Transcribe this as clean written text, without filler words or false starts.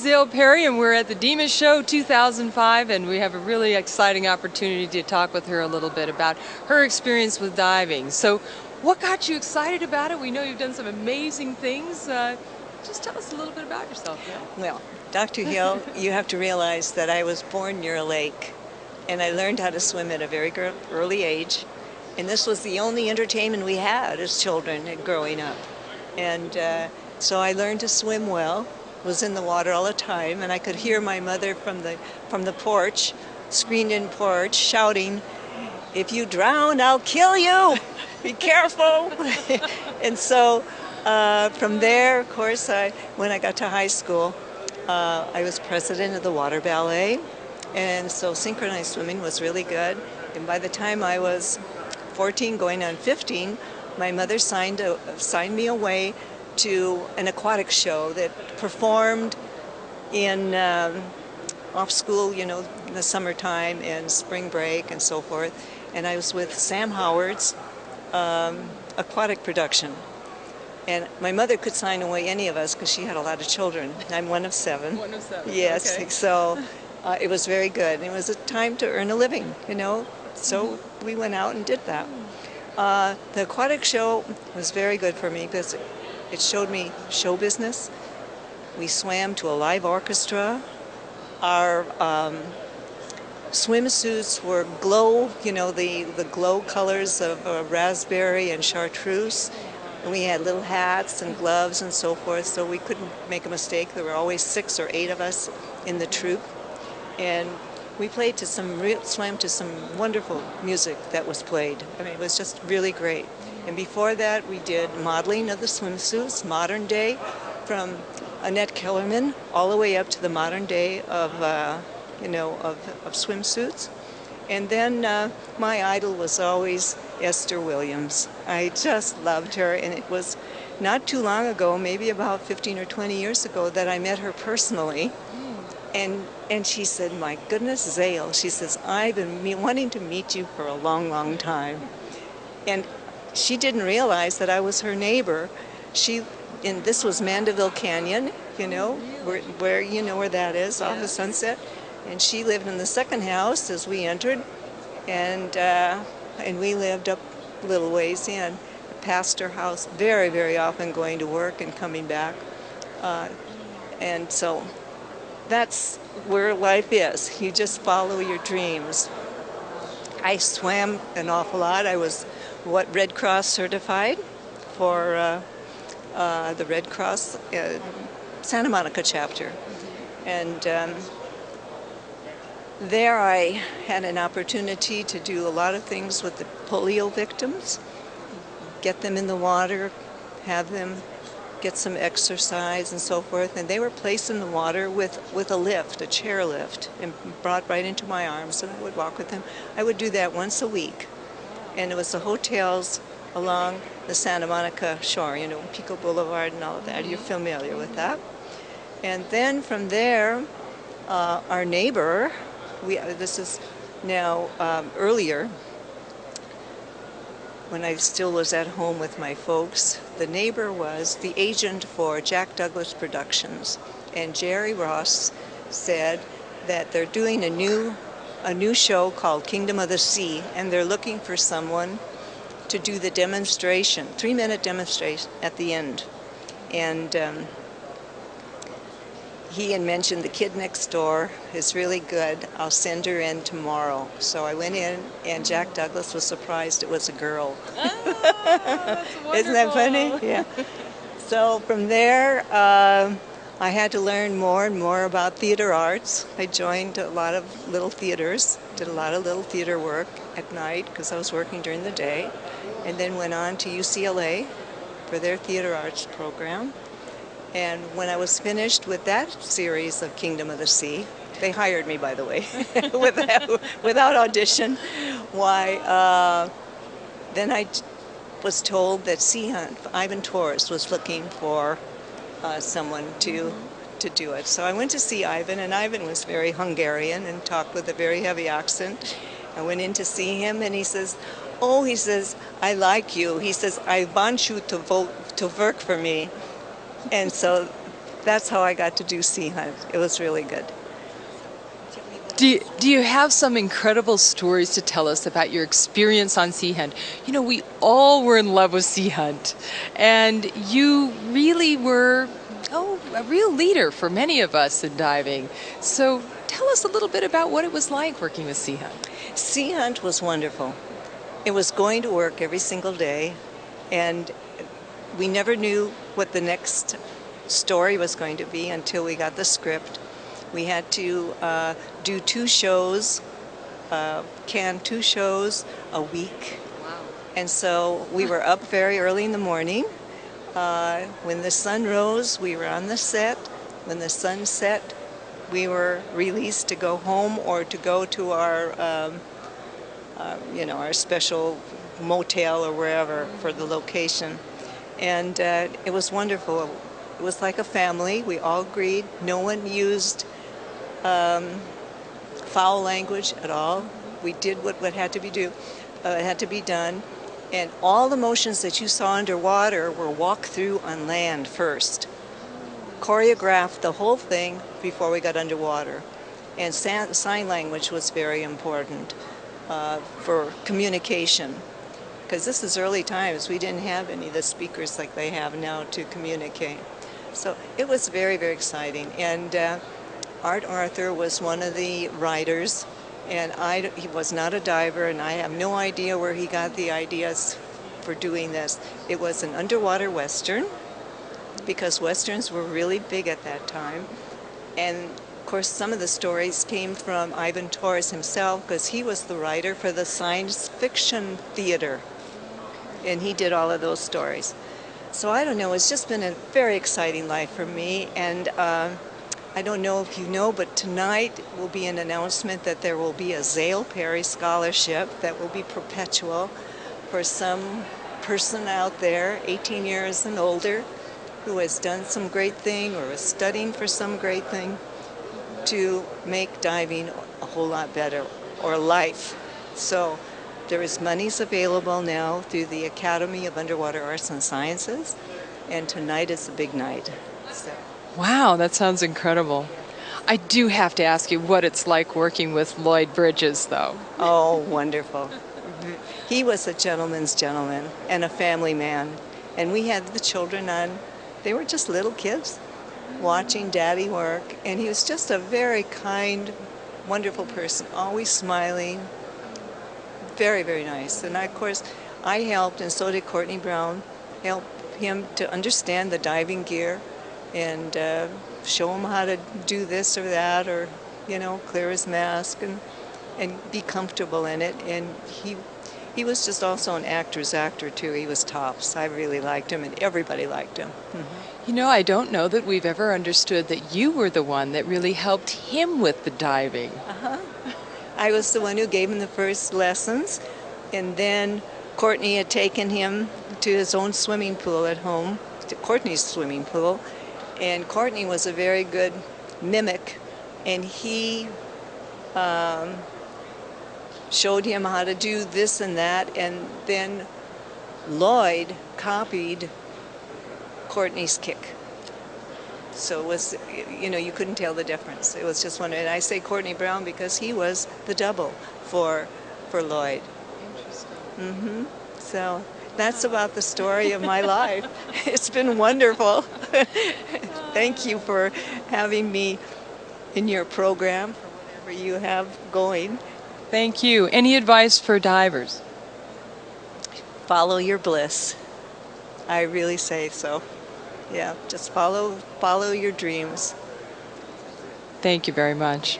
Zale Parry, and we're at the DEMA Show 2005, and we have a really exciting opportunity to talk with her a little bit about her experience with diving. So what got you excited about it? We know you've done some amazing things. Just tell us a little bit about yourself. Yeah? Well, Dr. Hill, you have to realize that I was born near a lake, and I learned how to swim at a very early age. And this was the only entertainment we had as children and growing up. And so I learned to swim well, was in the water all the time, and I could hear my mother from the porch, screened-in porch, shouting, "If you drown, I'll kill you! Be careful!" And so from there, of course, when I got to high school, I was president of the water ballet, and so synchronized swimming was really good. And by the time I was 14, going on 15, my mother signed me away to an aquatic show that performed in off school, you know, in the summertime and spring break and so forth. And I was with Sam Howard's aquatic production. And my mother could sign away any of us because she had a lot of children. I'm one of 7. One of 7. Yes, okay. So it was very good. It was a time to earn a living, you know. So we went out and did that. The aquatic show was very good for me because it showed me show business. We swam to a live orchestra. Our swimsuits were glow, you know, the glow colors of raspberry and chartreuse. And we had little hats and gloves and so forth, so we couldn't make a mistake. There were always 6 or 8 of us in the troupe. And we played to swam to some wonderful music that was played. I mean, it was just really great. And before that, we did modeling of the swimsuits, modern day, from Annette Kellerman all the way up to the modern day of, of swimsuits. And then my idol was always Esther Williams. I just loved her, and it was not too long ago, maybe about 15 or 20 years ago, that I met her personally. And she said, "My goodness, Zale," she says, "I've been wanting to meet you for a long, long time." And she didn't realize that I was her neighbor. And this was Mandeville Canyon, you know, where you know where that is, off of Sunset. And she lived in the second house as we entered, and we lived up a little ways in, past her house, very, very often going to work and coming back. And so that's where life is. You just follow your dreams. I swam an awful lot. I was Red Cross certified for the Red Cross Santa Monica chapter. And there I had an opportunity to do a lot of things with the polio victims, get them in the water, have them get some exercise and so forth, and they were placed in the water with a lift, a chair lift, and brought right into my arms, and I would walk with them. I would do that once a week, and it was the hotels along the Santa Monica shore, you know, Pico Boulevard and all of that. You're familiar with that. And then from there, our neighbor, this is now earlier, when I still was at home with my folks, the neighbor was the agent for Jack Douglas Productions. And Jerry Ross said that they're doing a new show called Kingdom of the Sea, and they're looking for someone to do the demonstration, 3-minute demonstration at the end. And he had mentioned the kid next door is really good. I'll send her in tomorrow. So I went in, and Jack Douglas was surprised it was a girl. That's wonderful. Isn't that funny? Yeah. So from there, I had to learn more and more about theater arts. I joined a lot of little theaters, did a lot of little theater work at night because I was working during the day, and then went on to UCLA for their theater arts program. And when I was finished with that series of Kingdom of the Sea, they hired me, by the way, without audition. Why? Then I was told that Sea Hunt, Ivan Torres, was looking for someone to do it. So I went to see Ivan, and Ivan was very Hungarian and talked with a very heavy accent. I went in to see him, and he says, "Oh," he says, "I like you." He says, "I want you to work for me." And so that's how I got to do sea hunt. It was really good. Do you have some incredible stories to tell us about your experience on Sea Hunt? You know, we all were in love with Sea Hunt, and you really were, a real leader for many of us in diving. So tell us a little bit about what it was like working with Sea Hunt. Sea Hunt was wonderful. It was going to work every single day, and we never knew what the next story was going to be until we got the script. We had to do 2 shows, can 2 shows a week. Wow. And so we were up very early in the morning. When the sun rose, we were on the set. When the sun set, we were released to go home or to go to our, our special motel or wherever for the location. And it was wonderful. It was like a family. We all agreed. No one used foul language at all. We did what had to be done, and all the motions that you saw underwater were walked through on land first. Choreographed the whole thing before we got underwater, and sign language was very important for communication, because this is early times. We didn't have any of the speakers like they have now to communicate. So it was very, very exciting. And Art Arthur was one of the writers, and he was not a diver, and I have no idea where he got the ideas for doing this. It was an underwater Western, because Westerns were really big at that time. And of course, some of the stories came from Ivan Torres himself, because he was the writer for the science fiction theater, and he did all of those stories. So I don't know, it's just been a very exciting life for me, and I don't know if you know, but tonight will be an announcement that there will be a Zale Parry scholarship that will be perpetual for some person out there, 18 years and older, who has done some great thing or is studying for some great thing to make diving a whole lot better, or life. So there is monies available now through the Academy of Underwater Arts and Sciences, and tonight is a big night. So. Wow, that sounds incredible. I do have to ask you what it's like working with Lloyd Bridges, though. Oh, wonderful. He was a gentleman's gentleman and a family man. And we had the children on. They were just little kids watching Daddy work. And he was just a very kind, wonderful person, always smiling. Very, very nice. And of course, I helped, and so did Courtney Brown, help him to understand the diving gear and show him how to do this or that, or clear his mask and be comfortable in it. And he was just also an actor's actor too. He was tops. I really liked him, and everybody liked him. You know, I don't know that we've ever understood that you were the one that really helped him with the diving. I was the one who gave him the first lessons, and then Courtney had taken him to his own swimming pool at home, to Courtney's swimming pool. And Courtney was a very good mimic, and he showed him how to do this and that, and then Lloyd copied Courtney's kick. So it was, you couldn't tell the difference. It was just one, and I say Courtney Brown because he was the double for Lloyd. Interesting. So that's about the story of my life. It's been wonderful. Thank you for having me in your program, for whatever you have going. Thank you. Any advice for divers? Follow your bliss. I really say so. Yeah, just follow your dreams. Thank you very much.